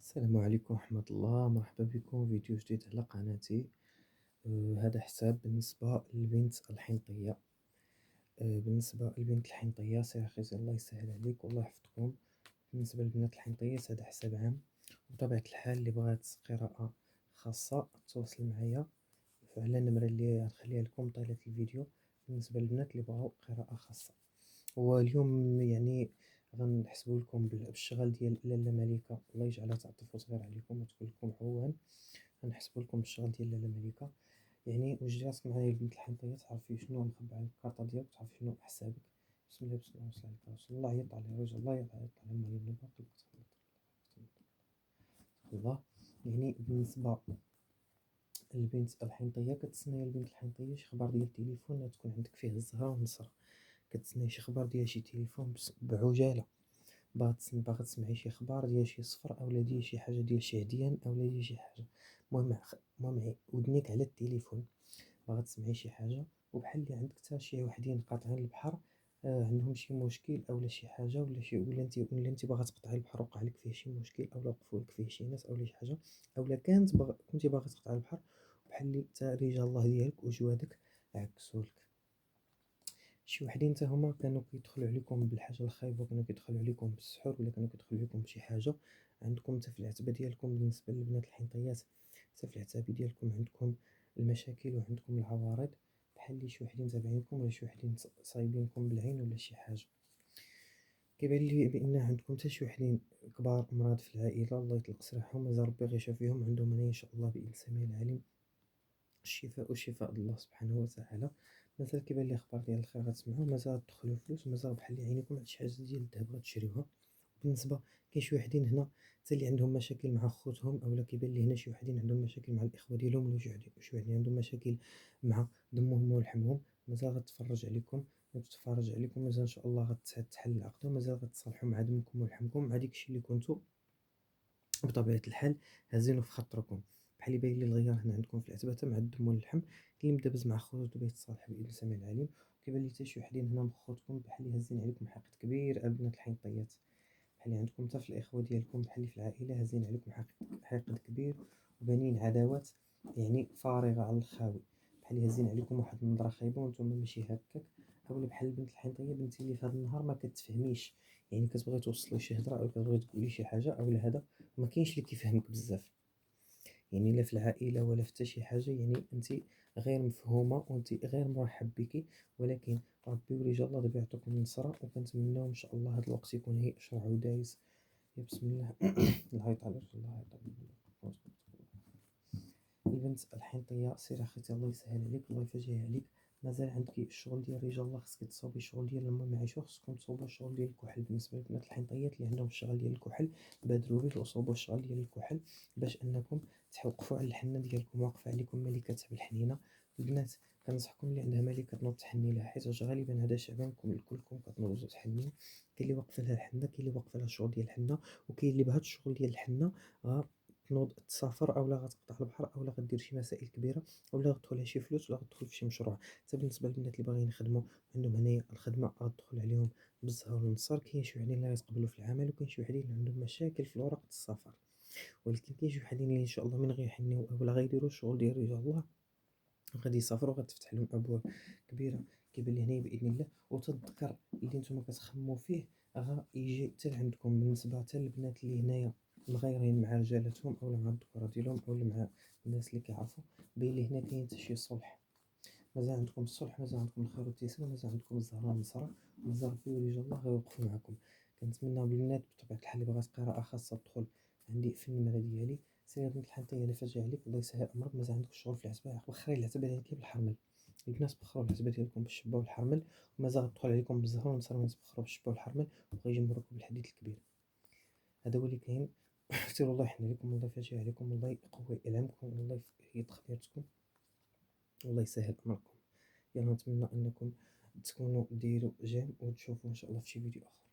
السلام عليكم ورحمة الله، مرحبا بكم في فيديو جديد على قناتي. هذا حساب بالنسبة للبنت الحنطية. بالنسبة للبنت الحنطية سير أخي الله يسهل عليك والله يحفظكم. بالنسبة للبنات الحنطية هذا حساب عام، بطبيعة الحال اللي بغات قراءة خاصة تواصل معايا على النمرة اللي غنخليها لكم طيلة الفيديو. بالنسبة للبنات اللي بغاو قراءة خاصة، واليوم يعني غنحسبوا لكم بالشغل ديال لاله مليكه، الله يجعلها تعطف صغير عليكم وتكون لكم عوان. غنحسبوا لكم الشغل ديال لاله مليكه. يعني وجدي راسك معايا البنت الحنطيه، تعرفي شنو مخبى على الكارطه ديالك، تعرفي شنو حسابك. بسم الله بسم الله وصلى على رسول الله. يطلع على وجه الله، يطلع على المال من الباقي الله. يعني بالنسبه للبنت الحنطيه، كتسنى البنت الحنطيه شي خبر ديال التليفون تكون عندك فيه الزهره والنصره. كتسنى شي خبر ديال شي تليفون بعجاله، باغا تسمعي شي اخبار ديال شي صفر اولا ديال شي حاجه ديال شي عديان اولا ديال شي حاجه. المهم ودنيك على التليفون، باغا تسمعي شي حاجه. وبحال اللي عندك حتى شي وحدين قاطعين البحر، عندهم شي مشكل اولا شي حاجه ولا انت باغا تقطعي البحر وقع لك فيه شي مشكل اولا وقفوا لك فيه شي ناس اولا شي حاجه، اولا كنتي باغا تقطعي البحر بحال اللي تا رجال الله ديالك وجوادك عكسولك. شي وحدين حتى هما كانوا كيدخلوا عليكم بالحاجه الخايبه، كانوا كيدخلوا عليكم بالسحور ولا كانوا كيدخلوا عليكم بشي حاجه. عندكم حتى في العتبه ديالكم بالنسبه للبنات الحنطيات، حتى في العتبه ديالكم عندكم المشاكل وعندكم العوارض، بحال اللي شي وحدين تابعينكم ولا شي وحدين صايبينكم بالعين ولا شي حاجه. كيبان لي بان عندكم حتى شي وحدين كبار امراض في العائله، الله يطلق سراحهم، مازال ربي غيشافيهم فيهم، عندهم انا ان شاء الله باذن السميع العليم الشفاء وشفاء الله سبحانه وتعالى. مازال كيبان لي اخبار ديال الخير غتسمعوا، مازال تدخلوا فلوس، مازال بحال اللي عينيكم على شي حاجه ديال الذهب غتشريوها. بالنسبه كاين شي وحدين هنا حتى اللي عندهم مشاكل مع خوتهم، اولا كيبان لي هنا شي وحدين عندهم مشاكل مع الاخوه ديالهم، ولا شي وحدين عندهم مشاكل مع دمهم ولحمهم. مازال غتفرج عليكم وتتفرج عليكم، مازال ان شاء الله غتحل العقده، ومازال غتصالحوا مع دمكم ولحمكم مع داكشي اللي كنتو بطبيعة الحال هازينو في خاطركم. بحال اللي باين لي الغيار هنا عندكم في العتبة مع الدم واللحم، اللي مدابز مع خوتو باغي يتصالح بإذن السميع العليم. وكيبان لي حتى شي وحدين هنا من خوتكم بحال اللي هازين عليكم حقد كبير البنات الحنطيات، بحال اللي عندكم حتى في الإخوة ديالكم بحال اللي في العائلة هازين عليكم حقد كبير، وبانين عداوات يعني فارغة على الخاوي، بحال اللي هازين عليكم واحد النظرة خايبة وانتم ماشي هكاك. اولا بحال البنت الحنطية بنتي اللي في هذا النهار ما كتفهميش، يعني كتبغي توصلي شي هضرة او كتبغي تقولي شي حاجة اولا هذا ما كاينش اللي كيفهمك بزاف، يعني لا في العائله ولا في حتى شي حاجه، يعني انت غير مفهومه وانت غير مرحب بك. ولكن ربي ورجال الله دابا يعطيكم النصره، وكنتمناو ان شاء الله هذا الوقت يكون هي اشرع ودايز. يا بسم الله العيط على رجل الله يعطيك البنت الحنطيه. سير اخيتي الله يسهل عليك الله يفرجها عليك. مازال عندك الشغل ديال رجال الله، خصك تصوبي الشغل ديال المعيشه، خصكم تصوبوا الشغل ديال الكحل. بالنسبه للبنات الحنطيات اللي عندهم الشغل ديال الكحل، بادروا به وصوبوا الشغل ديال الكحل باش انكم توقفوا على الحنه ديالكم، واقفه عليكم ملكه بالحنينه. البنات كنصحكم اللي عندها ملكه تنوض تحني لها، حيت غالبا هذا شعبانكم كلكم كتنوضوا تحنيو. كاين اللي واقفه لها الحنه، كاين اللي واقفه لها الشغل ديال الحنه، وكاين اللي بهذا الشغل ديال الحنه تنوض تسافر اولا غتقطع البحر اولا غدير شي مسائل كبيره اولا غتدخل شي فلوس ولا غتدخل في شي مشروع. حتى بالنسبه للبنات اللي باغيين يخدموا عندهم هنايا الخدمه غتدخل عليهم بالزهر والنصر. كاين شي وحدين اللي غيتقبلوا في العمل، وكاين شي وحدين اللي عندهم مشاكل في الورق السفر، ولكن كاين شي وحدين اللي ان شاء الله من غيحنيو اولا غيديروا الشغل ديال رجال الله غادي يسافروا، غتفتح لهم ابواب كبيره. كيبان لي هنايا باذن الله. وتذكر اللي نتوما كتخمموا فيه غا يجي حتى لعندكم. بالنسبه حتى البنات اللي هنايا مغيرين مع رجالاتهم اولا مع الذكورة ديالهم اولا مع الناس اللي كيعرفوا، باين لي هنا كاين حتى شي صلح. مازال عندكم الصلح، مازال عندكم الخير والتيسير، مازال عندكم الزهره والنصره، مازال ربي ورجال الله غيوقفوا معكم. كنتمنى بالبنات بطبيعه الحال اللي بغات قراءه خاصه تدخل عندي في النمره ديالي. سير بنت الحنطيه انا فاجئ عليك الله يسهل امرك. مازال عندك الشغل في العتبه، بخري العتبه ديالك بالحرمل. البنات بخروا العتبه ديالكم بالشبه والحرمل، ومازال غتدخل عليكم بالزهر والنصر الناس بخروا بالشبه والحرمل، وغيجي مبروك بالحديد الكبير. هذا هو اللي كاين. سير الله يحن عليكم الله يفرجها عليكم الله يقوي علمكم الله يحيد خطيرتكم الله يسهل امركم. يلا نتمنى انكم تكونوا ديروا جيم وتشوفوا ان شاء الله في شي فيديو اخر.